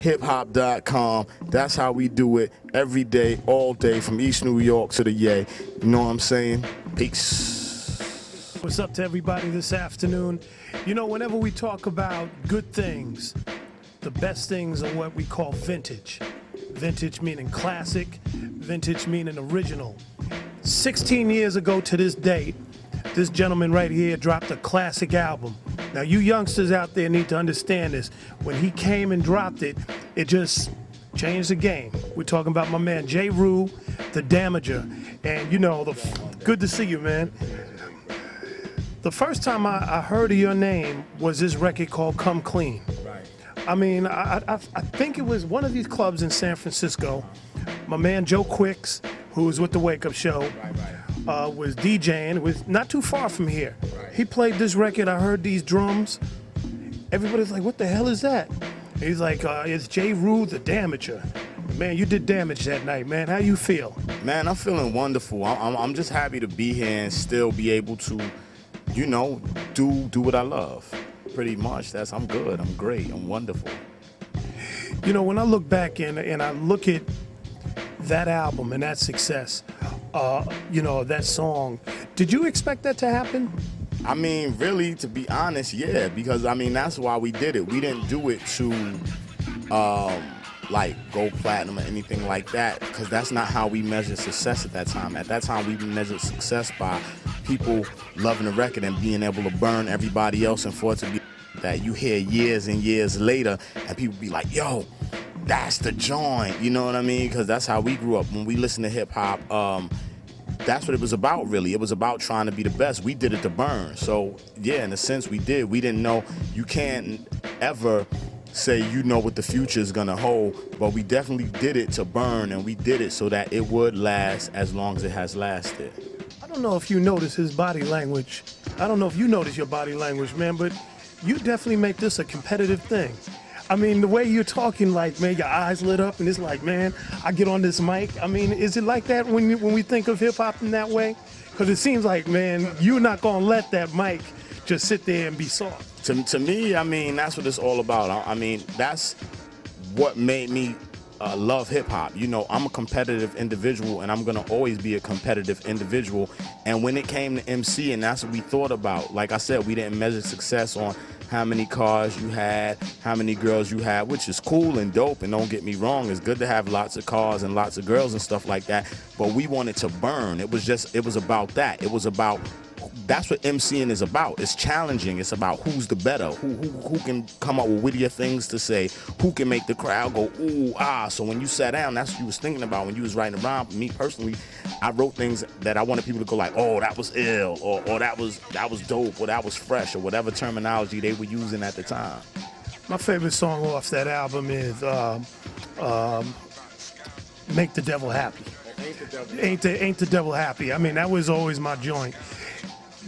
hiphop.com. That's how we do it every day, all day, from East New York to the Yay. You know what I'm saying? Peace. What's up to everybody this afternoon? You know, whenever we talk about good things, the best things are what we call vintage. Vintage meaning classic, vintage meaning original. 16 years ago to this date, this gentleman right here dropped a classic album. Now, you youngsters out there need to understand this. When he came and dropped it, it just changed the game. We're talking about my man, Jeru the Damaja. And, you know, good to see you, man. The first time I heard of your name was this record called Come Clean. I mean, I think it was one of these clubs in San Francisco. My man, Joe Quicks, who was with the Wake Up Show, was DJing. It was not too far from here. He played this record. I heard these drums. Everybody's like, what the hell is that? He's like, it's Jeru the Damaja. Man, you did damage that night, man. How you feel? Man, I'm feeling wonderful. I'm just happy to be here and still be able to, you know, do what I love. Pretty much. I'm good. I'm great. I'm wonderful. You know, when I look back and I look at that album and that success, you know, that song, did you expect that to happen? I mean, really, to be honest, yeah, because I mean, that's why we did it. We didn't do it to like go platinum or anything like that, because that's not how we measured success at that time. At that time, we measured success by people loving the record and being able to burn everybody else, and for it to be that you hear years and years later and people be like, yo, that's the joint, you know what I mean? Because that's how we grew up. When we listen to hip hop, that's what it was about, really. It was about trying to be the best. We did it to burn. So yeah, in a sense we did. We didn't know. You can't ever say you know what the future is gonna hold, but we definitely did it to burn, and we did it so that it would last as long as it has lasted. I don't know if you notice his body language. I don't know if you notice your body language, man, but you definitely make this a competitive thing. I mean, the way you're talking, like, man, your eyes lit up, and it's like, man, I get on this mic. I mean, is it like that when we think of hip-hop in that way? Because it seems like, man, you're not going to let that mic just sit there and be soft. To me, I mean, that's what it's all about. I mean, that's what made me love hip-hop. You know, I'm a competitive individual, and I'm going to always be a competitive individual. And when it came to MC, and that's what we thought about, like I said, we didn't measure success on how many cars you had, how many girls you had, which is cool and dope, and don't get me wrong, it's good to have lots of cars and lots of girls and stuff like that, but we wanted to burn. It was about that. It was about, that's what MCing is about. It's challenging. It's about who's the better, who can come up with wittier things to say, who can make the crowd go, ooh, ah. So when you sat down, that's what you was thinking about when you was writing around. Me personally, I wrote things that I wanted people to go like, oh, that was ill, or that was dope, or that was fresh, or whatever terminology they were using at the time. My favorite song off that album is Make the Devil Happy. Ain't the Devil Happy. I mean, that was always my joint.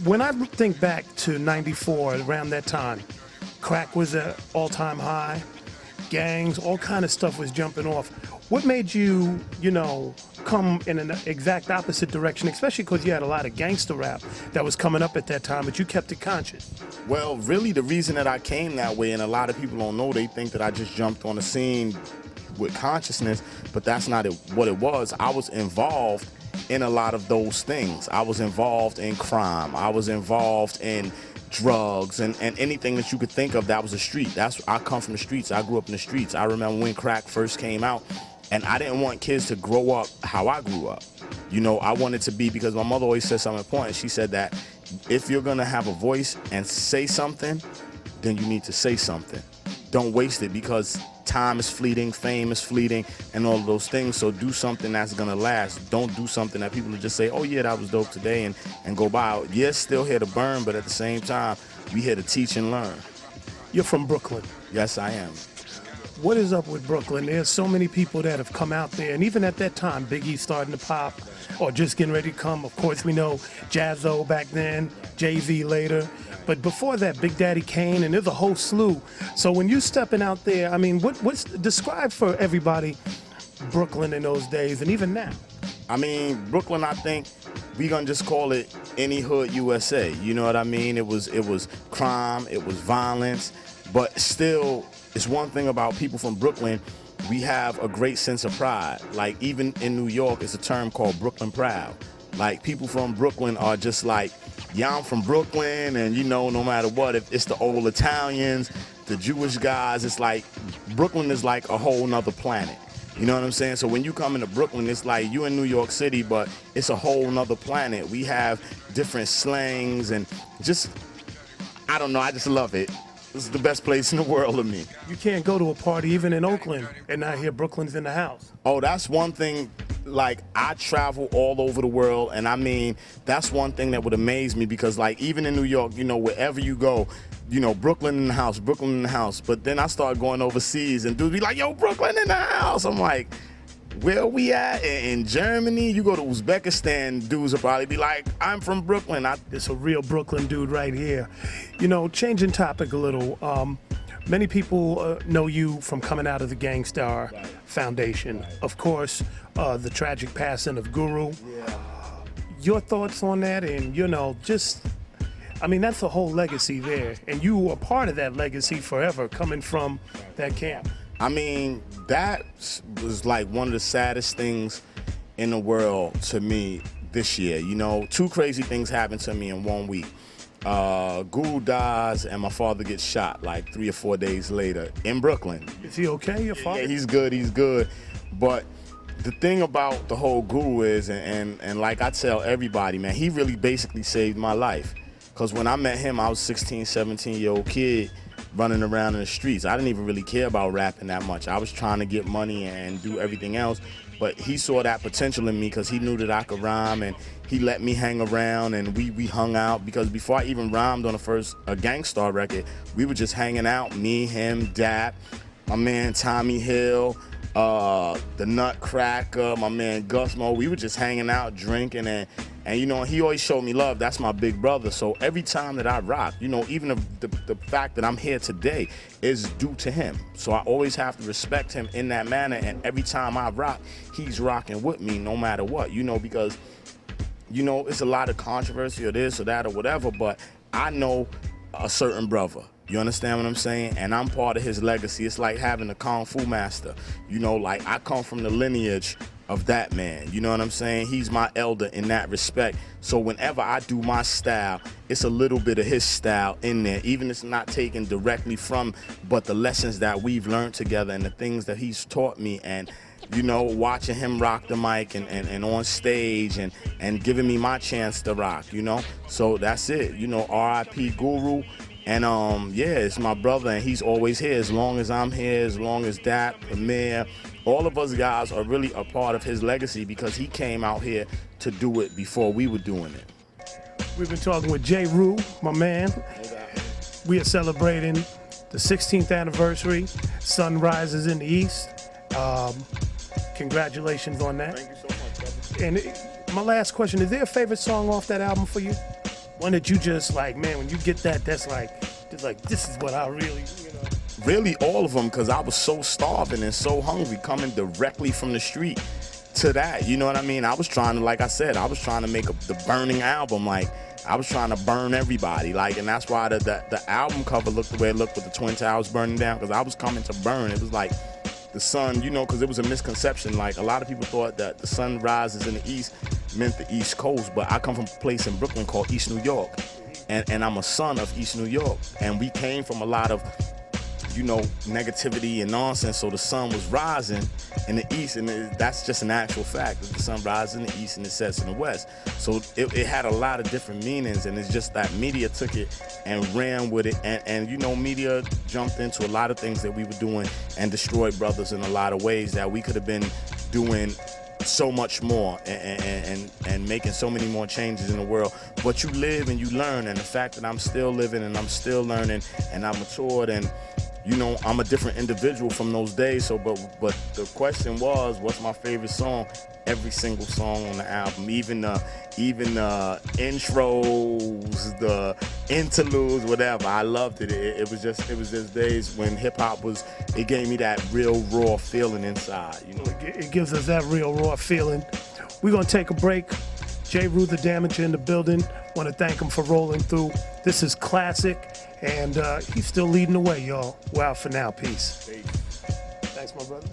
When I think back to '94, around that time, crack was at all-time high, gangs, all kind of stuff was jumping off. What made you, you know, come in an exact opposite direction, especially because you had a lot of gangster rap that was coming up at that time, but you kept it conscious? Well, really, the reason that I came that way, and a lot of people don't know, they think that I just jumped on the scene with consciousness, but that's not what it was. I was involved in a lot of those things. I was involved in crime. I was involved in drugs and anything that you could think of that was a street. I come from the streets. I grew up in the streets. I remember when crack first came out, and I didn't want kids to grow up how I grew up. You know, I wanted to be, because my mother always said something important. She said that if you're gonna have a voice and say something, then you need to say something. Don't waste it, because time is fleeting, fame is fleeting, and all of those things. So do something that's gonna last. Don't do something that people will just say, oh yeah, that was dope today, and go by. Yes, still here to burn, but at the same time, we here to teach and learn. You're from Brooklyn. Yes, I am. What is up with Brooklyn? There's so many people that have come out there, and even at that time, Biggie's starting to pop, or just getting ready to come. Of course, we know Jazzo back then, Jay-Z later. But before that, Big Daddy Kane, and there's a whole slew. So when you're stepping out there, I mean, what's describe for everybody Brooklyn in those days, and even now? I mean, Brooklyn, I think we gonna just call it any hood USA. You know what I mean? It was crime, it was violence. but still, it's one thing about people from Brooklyn. We have a great sense of pride. Like, even in New York, it's a term called Brooklyn Proud. Like, people from Brooklyn are just like, yeah, I'm from Brooklyn, and you know, no matter what, if it's the old Italians, the Jewish guys, it's like, Brooklyn is like a whole nother planet. You know what I'm saying? So when you come into Brooklyn, it's like you in New York City, but it's a whole nother planet. We have different slangs and just, I don't know, I just love it. This is the best place in the world to me. You can't go to a party even in Oakland and not hear Brooklyn's in the house. Oh, that's one thing. Like, I travel all over the world, and I mean, that's one thing that would amaze me, because like, even in New York, you know, wherever you go, you know, Brooklyn in the house, Brooklyn in the house. But then I start going overseas and dudes be like, yo, Brooklyn in the house. I'm like, where we at? In Germany? You go to Uzbekistan, dudes will probably be like, I'm from Brooklyn. It's a real Brooklyn dude right here. You know, changing topic a little. Many people know you from coming out of the Gang Starr Foundation. Of course, the tragic passing of Guru. Your thoughts on that? And, you know, just, I mean, that's a whole legacy there. And you were part of that legacy forever, coming from that camp. I mean, that was like one of the saddest things in the world to me this year. You know, two crazy things happened to me in 1 week. Guru dies and my father gets shot like 3 or 4 days later in Brooklyn. Is he okay, your father? Yeah, he's good. But the thing about the whole Guru is, and like I tell everybody, man, he really basically saved my life. Because when I met him, I was 16, 17-year-old kid running around in the streets. I didn't even really care about rapping that much. I was trying to get money and do everything else. But he saw that potential in me because he knew that I could rhyme, and he let me hang around, and we hung out. Because before I even rhymed on the first Gang Starr record, we were just hanging out, me, him, Dap, my man Tommy Hill, the Nutcracker, my man Gusmo. We were just hanging out, drinking, and you know, he always showed me love. That's my big brother. So every time that I rock, you know, even the fact that I'm here today is due to him. So I always have to respect him in that manner. And every time I rock, he's rocking with me no matter what, you know, because, you know, it's a lot of controversy or this or that or whatever, but I know a certain brother. You understand what I'm saying? And I'm part of his legacy. It's like having a Kung Fu master. You know, like, I come from the lineage of that man. You know what I'm saying? He's my elder in that respect. So whenever I do my style, it's a little bit of his style in there. Even if it's not taken directly from, but the lessons that we've learned together and the things that he's taught me. And, you know, watching him rock the mic and on stage and giving me my chance to rock, you know? So that's it. You know, R.I.P. Guru. And yeah, it's my brother, and he's always here as long as I'm here, as long as Dap, Amir, all of us guys are really a part of his legacy, because he came out here to do it before we were doing it. We've been talking with Jeru, my man. We are celebrating the 16th anniversary. Sun rises in the east. Congratulations on that. Thank you so much, brother. And my last question, is there a favorite song off that album for you? One that you just like, man, when you get that, that's like, this is what I really, you know. Really all of them, because I was so starving and so hungry coming directly from the street to that, you know what I mean? I was trying to, like I said, I was trying to make the burning album. Like, I was trying to burn everybody, like, and that's why the album cover looked the way it looked with the Twin Towers burning down, because I was coming to burn. It was like the sun, you know, because it was a misconception. Like, a lot of people thought that the sun rises in the east meant the East Coast, but I come from a place in Brooklyn called East New York, and I'm a son of East New York, and we came from a lot of, you know, negativity and nonsense. So the sun was rising in the east, and that's just an actual fact. The sun rises in the east and it sets in the west. So it had a lot of different meanings, and it's just that media took it and ran with it, and you know, media jumped into a lot of things that we were doing and destroyed brothers in a lot of ways that we could have been doing so much more and making so many more changes in the world. But you live and you learn, and the fact that I'm still living and I'm still learning and I'm matured, and you know, I'm a different individual from those days. So but the question was, what's my favorite song? Every single song on the album, even the intros, the interludes, whatever. I loved it. It was just days when hip hop was. It gave me that real raw feeling inside. You know, it gives us that real raw feeling. We're gonna take a break. Jeru the Damaja in the building. Want to thank him for rolling through. This is classic, And he's still leading the way, y'all. We're out for now. Peace. Thanks, my brother.